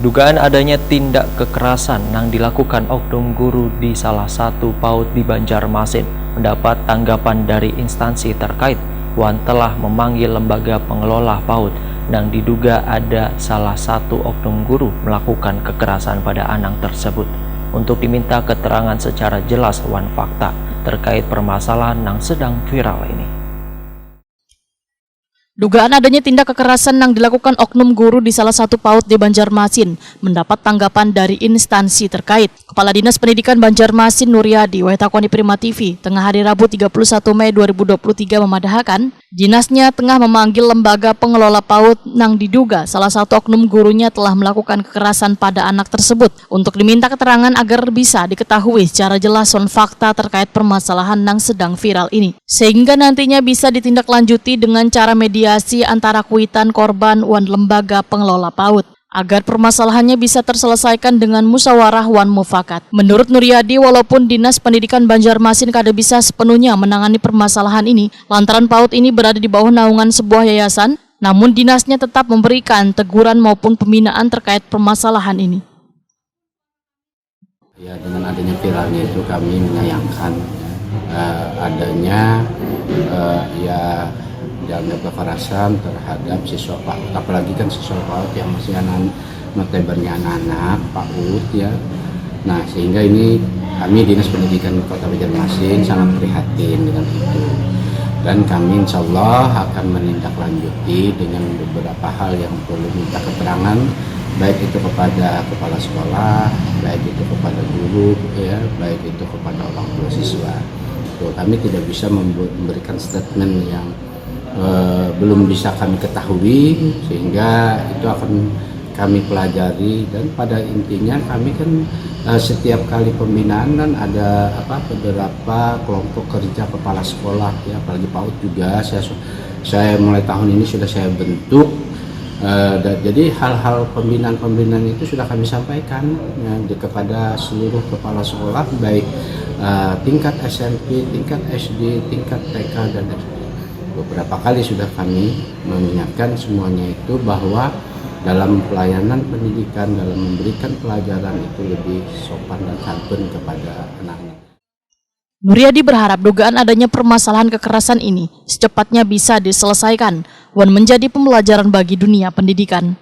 Dugaan adanya tindak kekerasan yang dilakukan oknum guru di salah satu PAUD di Banjarmasin mendapat tanggapan dari instansi terkait. Wan telah memanggil lembaga pengelola PAUD yang diduga ada salah satu oknum guru melakukan kekerasan pada anak tersebut untuk diminta keterangan secara jelas wan fakta terkait permasalahan yang sedang viral ini. Dugaan adanya tindak kekerasan yang dilakukan oknum guru di salah satu PAUD di Banjarmasin mendapat tanggapan dari instansi terkait. Kepala Dinas Pendidikan Banjarmasin Nuryadi Waitakoni Prima TV tengah hari Rabu 31 Mei 2023 memadahkan dinasnya tengah memanggil lembaga pengelola PAUD yang diduga salah satu oknum gurunya telah melakukan kekerasan pada anak tersebut untuk diminta keterangan agar bisa diketahui secara jelas fakta terkait permasalahan yang sedang viral ini, sehingga nantinya bisa ditindaklanjuti dengan cara mediasi antara kuitan korban wan lembaga pengelola PAUD agar permasalahannya bisa terselesaikan dengan musyawarah wan mufakat. Menurut Nuryadi, walaupun Dinas Pendidikan Banjarmasin kada bisa sepenuhnya menangani permasalahan ini lantaran PAUD ini berada di bawah naungan sebuah yayasan, namun dinasnya tetap memberikan teguran maupun pembinaan terkait permasalahan ini. Ya, dengan adanya viralnya itu kami menyayangkan adanya dianggap kekerasan terhadap siswa PAUD, apalagi kan siswa PAUD yang masih notabene anak-anak PAUD ya. Nah, sehingga ini kami Dinas Pendidikan Kota Banjarmasin sangat prihatin dengan itu, dan kami insya Allah akan menindaklanjuti dengan beberapa hal yang perlu minta keterangan, baik itu kepada kepala sekolah, baik itu kepada guru ya, baik itu kepada orang tua siswa. Kami tidak bisa memberikan statement yang belum bisa kami ketahui, sehingga itu akan kami pelajari, dan pada intinya kami kan setiap kali pembinaan kan ada beberapa kelompok kerja kepala sekolah ya, apalagi PAUD juga saya mulai tahun ini sudah saya bentuk. Jadi hal-hal pembinaan itu sudah kami sampaikan ya, kepada seluruh kepala sekolah, baik tingkat SMP, tingkat SD, tingkat TK dan SD. Beberapa kali sudah kami mengingatkan semuanya itu bahwa dalam pelayanan pendidikan, dalam memberikan pelajaran itu lebih sopan dan santun kepada anak-anak. Nuryadi berharap dugaan adanya permasalahan kekerasan ini secepatnya bisa diselesaikan dan menjadi pembelajaran bagi dunia pendidikan.